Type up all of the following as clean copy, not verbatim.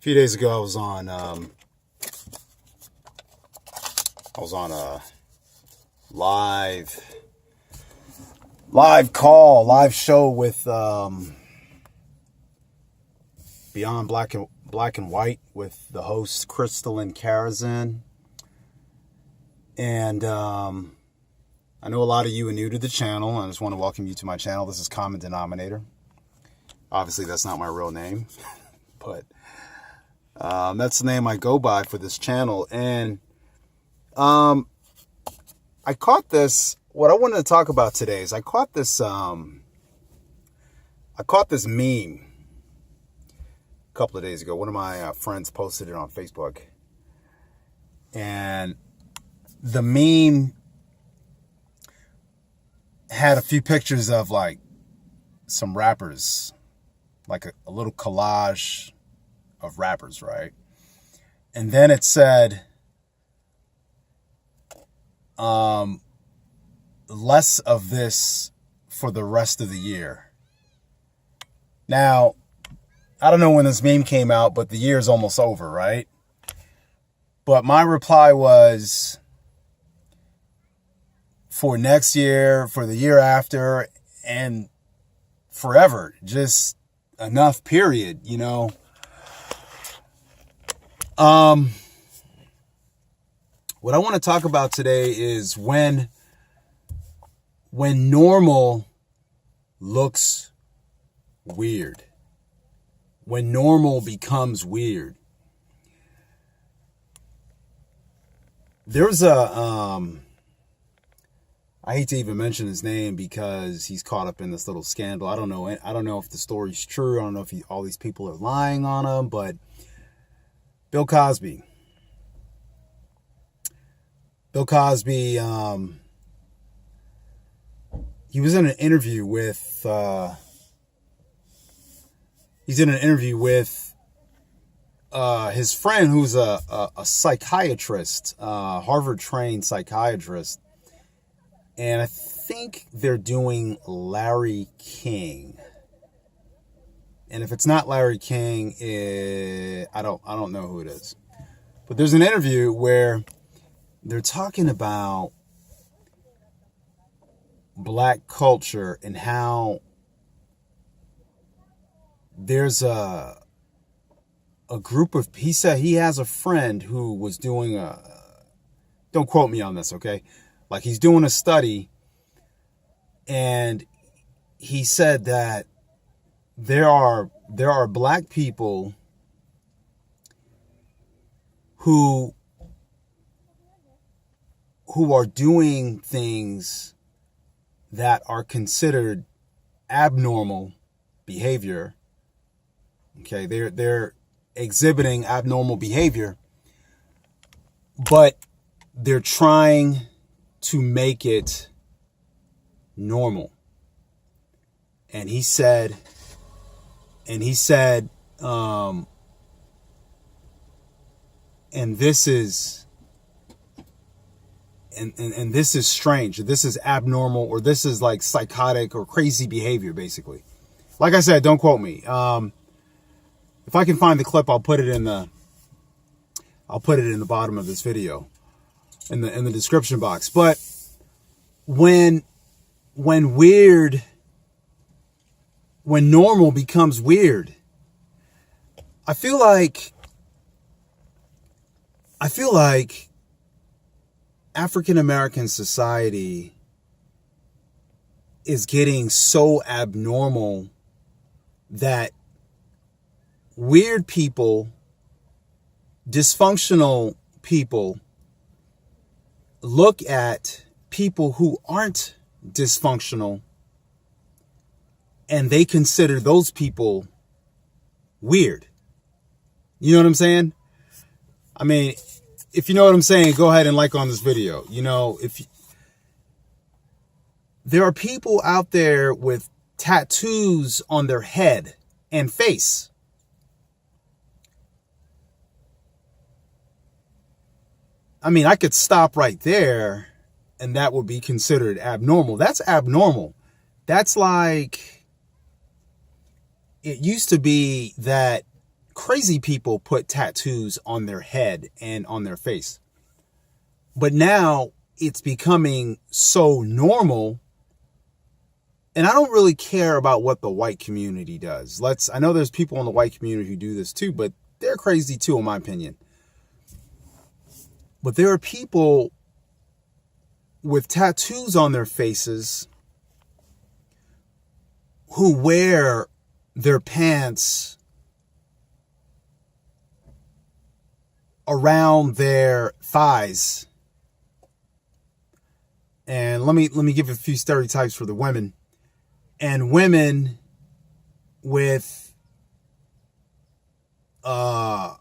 few days ago, I was on a live show with Beyond Black and White with the host Christelyn Karazin, and I know a lot of you are new to the channel. I just want to welcome you to my channel. This is Common Denominator. Obviously, that's not my real name, but that's the name I go by for this channel. And I caught this. What I wanted to talk about today is I caught this meme a couple of days ago. One of my friends posted it on Facebook, and the meme had a few pictures of like some rappers, like a little collage of rappers, right? And then it said, less of this for the rest of the year. Now, I don't know when this meme came out, but the year is almost over, right? But my reply was, for next year, for the year after, and forever. Just enough, period, you know? What I want to talk about today is when normal looks weird. When normal becomes weird. There's I hate to even mention his name because he's caught up in this little scandal. I don't know if the story's true. I don't know if all these people are lying on him, but Bill Cosby. He was in an interview with his friend who's a psychiatrist, Harvard-trained psychiatrist. And I think they're doing Larry King. And if it's not Larry King, I don't know who it is. But there's an interview where they're talking about black culture and how there's a group of, he said he has a friend who was doing don't quote me on this, okay? Like he's doing a study, and he said that there are black people who are doing things that are considered abnormal behavior. Okay, they're exhibiting abnormal behavior, but they're trying to make it normal. And he said, and this is, and this is strange. This is abnormal, or this is like psychotic or crazy behavior, basically. Like I said, don't quote me. If I can find the clip, I'll put it in the bottom of this video, in the description box. But when normal becomes weird, I feel like African American society is getting so abnormal that weird people, dysfunctional people, look at people who aren't dysfunctional and they consider those people weird. You know what I'm saying? I mean, if you know what I'm saying, go ahead and like on this video. You know, there are people out there with tattoos on their head and face. I mean, I could stop right there and that would be considered abnormal. That's abnormal. That's like, it used to be that crazy people put tattoos on their head and on their face. But now it's becoming so normal. And I don't really care about what the white community does. I know there's people in the white community who do this too, but they're crazy too, in my opinion. But there are people with tattoos on their faces who wear their pants around their thighs. And let me give a few stereotypes for the women. And women with 20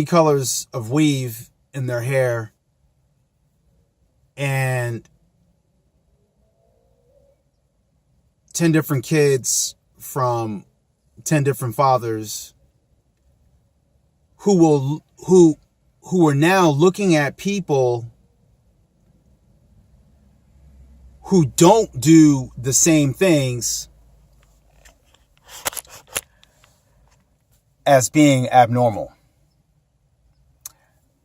colors of weave in their hair and 10 different kids from 10 different fathers who are now looking at people who don't do the same things as being abnormal.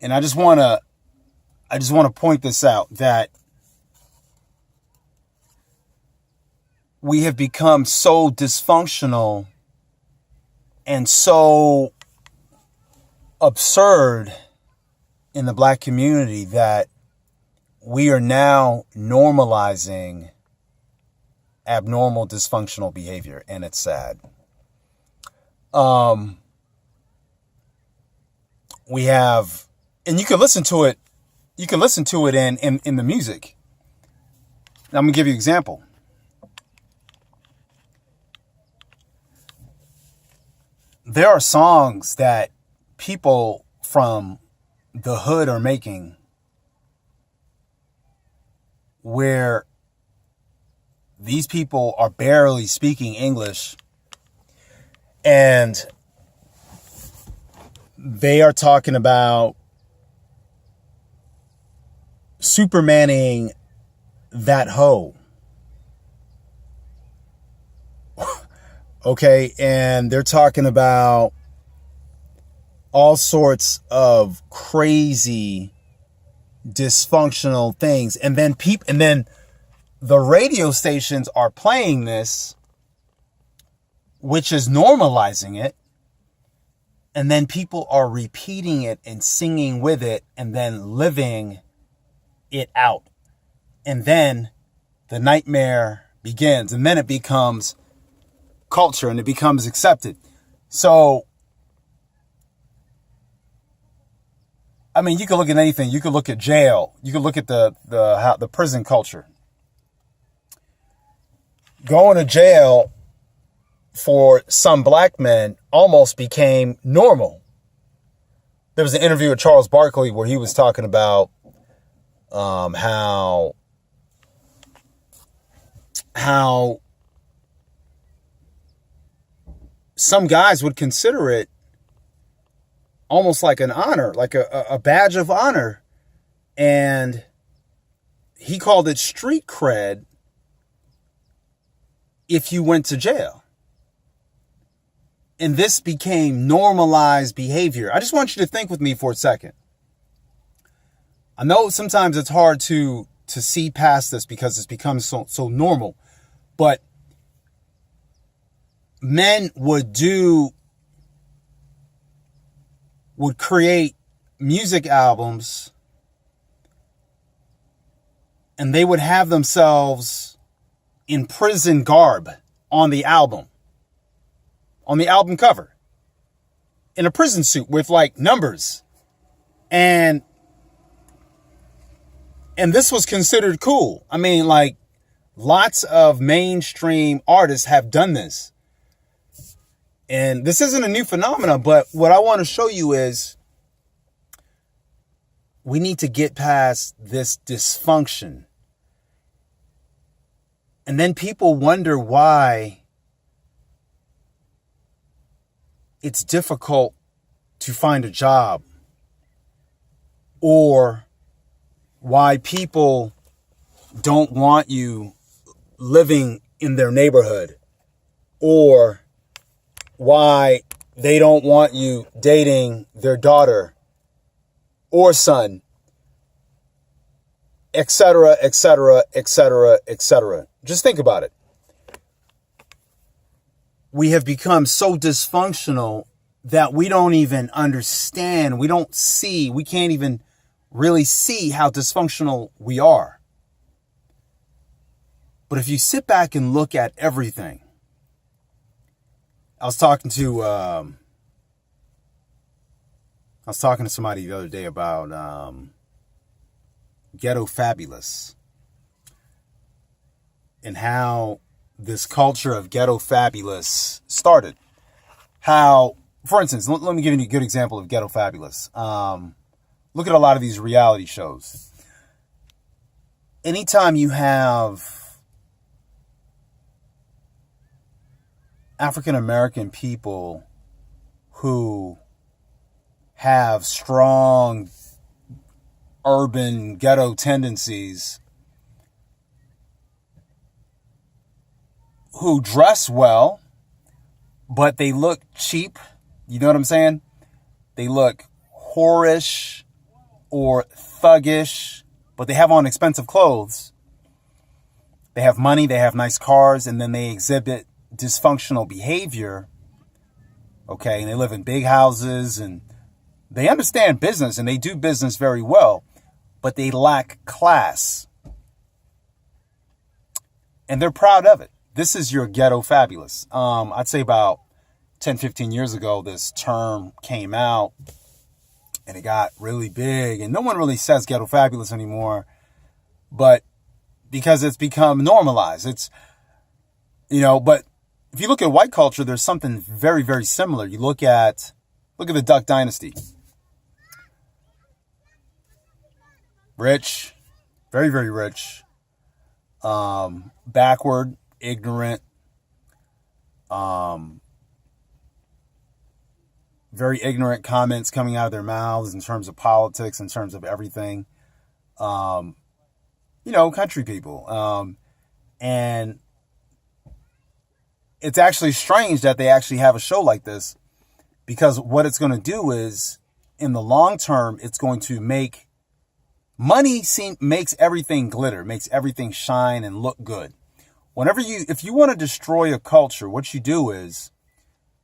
And I just want to point this out, that we have become so dysfunctional and so absurd in the black community that we are now normalizing abnormal, dysfunctional behavior, and it's sad. We have, and you can listen to it. You can listen to it in the music. Now, I'm gonna give you an example. There are songs that people from the hood are making where these people are barely speaking English and they are talking about Supermaning that hoe. Okay, and they're talking about all sorts of crazy, dysfunctional things, and then the radio stations are playing this, which is normalizing it, and then people are repeating it and singing with it, and then living it out, and then the nightmare begins, and then it becomes culture and it becomes accepted. So, I mean, you can look at anything. You can look at jail. You can look at the prison culture. Going to jail for some black men almost became normal. There was an interview with Charles Barkley where he was talking about how some guys would consider it almost like an honor, like a badge of honor. And he called it street cred if you went to jail. And this became normalized behavior. I just want you to think with me for a second. I know sometimes it's hard to see past this because it's become so normal. But men would create music albums and they would have themselves in prison garb on the album cover, in a prison suit with like numbers. And this was considered cool. I mean, like, lots of mainstream artists have done this. And this isn't a new phenomenon, but what I want to show you is we need to get past this dysfunction. And then people wonder why it's difficult to find a job, or why people don't want you living in their neighborhood, or why they don't want you dating their daughter or son, etc., etc., etc., etc. Just think about it. We have become so dysfunctional that we don't even understand. We can't even really see how dysfunctional we are. But if you sit back and look at everything, I was talking to somebody the other day about Ghetto Fabulous and how this culture of Ghetto Fabulous started. How, for instance, let me give you a good example of Ghetto Fabulous. Look at a lot of these reality shows. Anytime you have African American people who have strong urban ghetto tendencies, who dress well, but they look cheap, you know what I'm saying? They look whorish or thuggish, but they have on expensive clothes. They have money, they have nice cars, and then they exhibit dysfunctional behavior, okay, and they live in big houses, and they understand business, and they do business very well, but they lack class, and they're proud of it. This is your Ghetto Fabulous. I'd say about 10, 15 years ago, this term came out, and it got really big, and no one really says Ghetto Fabulous anymore, but because it's become normalized, it's, but if you look at white culture, there's something very, very similar. You look at the Duck Dynasty. Rich, very, very rich, backward, ignorant, very ignorant comments coming out of their mouths in terms of politics, in terms of everything. Country people. And it's actually strange that they actually have a show like this, because what it's going to do is, in the long term, it's going to make money makes everything glitter, makes everything shine and look good. If you want to destroy a culture, what you do is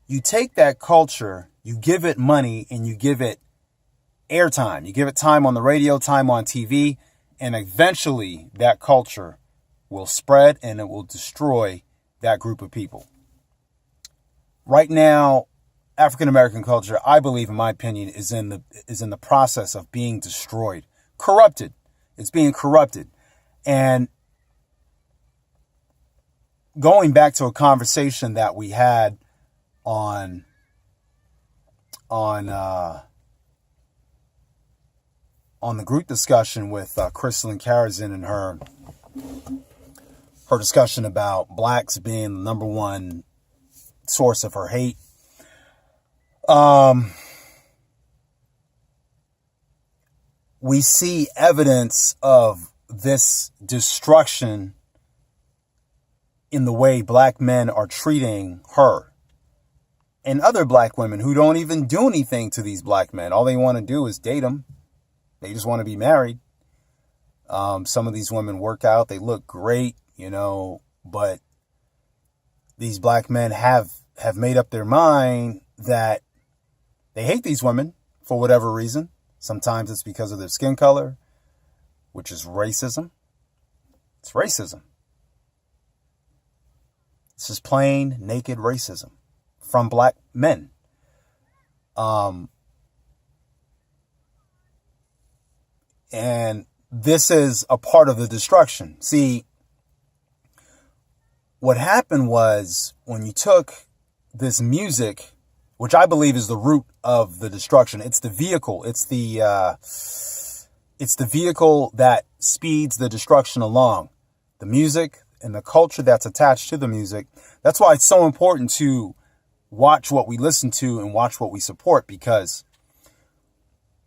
you take that culture, you give it money, and you give it airtime. You give it time on the radio, time on TV, and eventually that culture will spread and it will destroy that group of people. Right now, African American culture, I believe, in my opinion, is in the process of being destroyed, corrupted. It's being corrupted. And going back to a conversation that we had on the group discussion with Christelyn Karazin and her discussion about blacks being the number one source of her hate. We see evidence of this destruction in the way black men are treating her and other black women who don't even do anything to these black men. All they want to do is date them. They just want to be married. Some of these women work out. They look great, but these black men have made up their mind that they hate these women for whatever reason. Sometimes it's because of their skin color, which is racism. It's racism. It's just plain, naked racism from black men. And this is a part of the destruction. See, what happened was when you took this music, which I believe is the root of the destruction. It's the vehicle. It's the vehicle that speeds the destruction along. The music and the culture that's attached to the music. That's why it's so important to watch what we listen to and watch what we support, because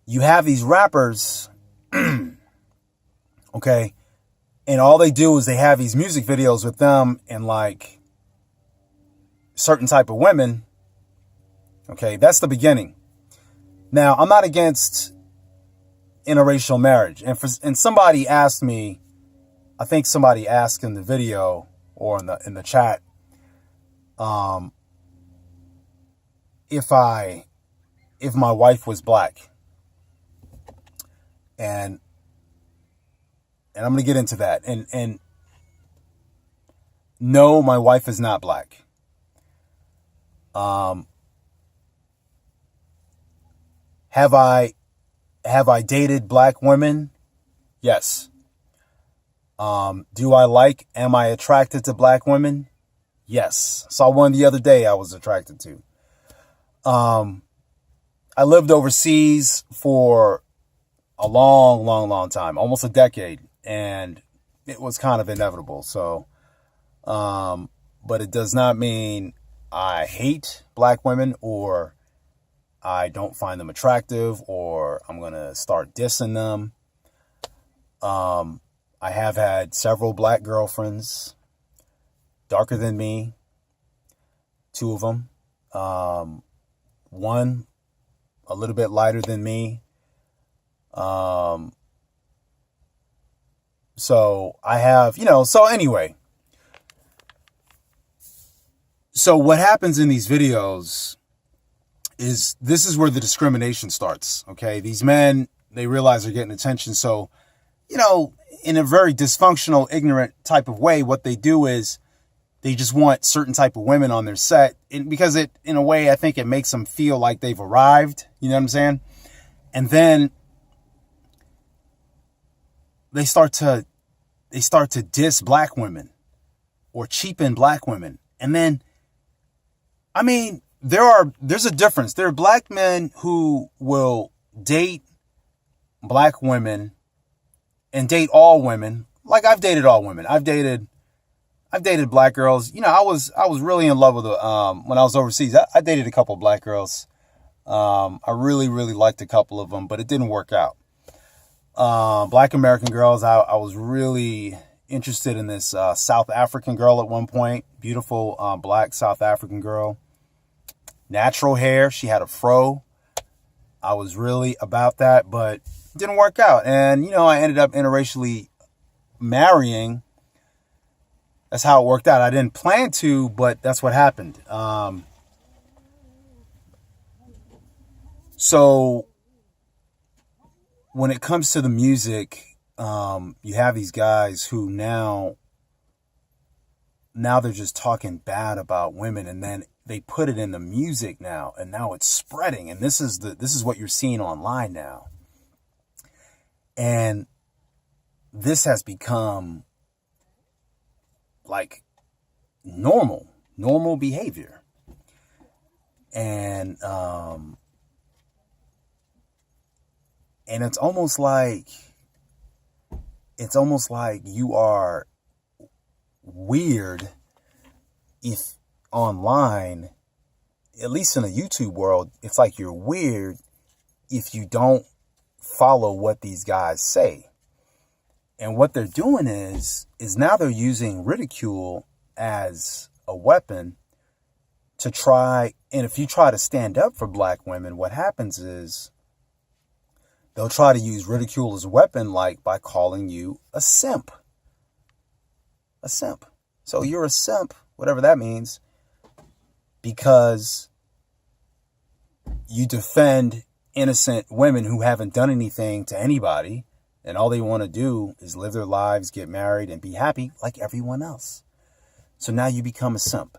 you have these rappers, okay, and all they do is they have these music videos with them and like certain type of women, Okay, that's the beginning. Now, I'm not against interracial marriage. And somebody asked me, I think somebody asked in the video or in the chat, if my wife was black. And I'm going to get into that. And no, my wife is not black. Have I dated black women? Yes. Am I attracted to black women? Yes. Saw one the other day I was attracted to. I lived overseas for a long time, almost a decade, and it was kind of inevitable. So, but it does not mean I hate black women or I don't find them attractive or I'm going to start dissing them. I have had several black girlfriends, darker than me, 2 of them. One a little bit lighter than me. So I have, so anyway. So what happens in these videos is this is where the discrimination starts. Okay. These men, they realize they're getting attention. So, in a very dysfunctional, ignorant type of way, what they do is they just want certain type of women on their set, because in a way, I think it makes them feel like they've arrived. You know what I'm saying? And then they start to diss black women or cheapen black women. And then, there's a difference. There are black men who will date black women and date all women. Like I've dated all women. I've dated black girls. I was really in love with when I was overseas. I dated a couple of black girls. I really liked a couple of them, but it didn't work out. Black American girls. I was really interested in this South African girl at one point. Beautiful black South African girl. Natural hair. She had a fro. I was really about that, but it didn't work out. And, I ended up interracially marrying. That's how it worked out. I didn't plan to, but that's what happened. So when it comes to the music, you have these guys who now they're just talking bad about women, and then they put it in the music now, and now it's spreading. And this is what you're seeing online now. And this has become like normal behavior. And it's almost like you are weird if online, at least in the YouTube world, it's like you're weird if you don't follow what these guys say. And what they're doing is now they're using ridicule as a weapon to try. And if you try to stand up for black women, what happens is they'll try to use ridicule as a weapon, like by calling you a simp. A simp. So you're a simp, whatever that means, because you defend innocent women who haven't done anything to anybody, and all they want to do is live their lives, get married, and be happy like everyone else. So now you become a simp.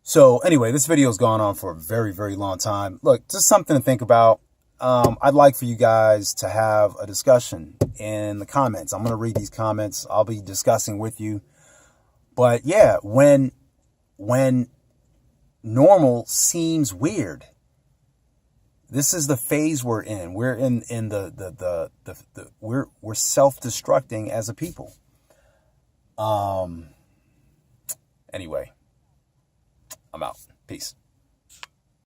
So anyway, this video has gone on for a very, very long time. Look, just something to think about. I'd like for you guys to have a discussion in the comments. I'm going to read these comments. I'll be discussing with you. But yeah, when normal seems weird, this is the phase we're in. We're in we're self-destructing as a people. Anyway, I'm out. Peace.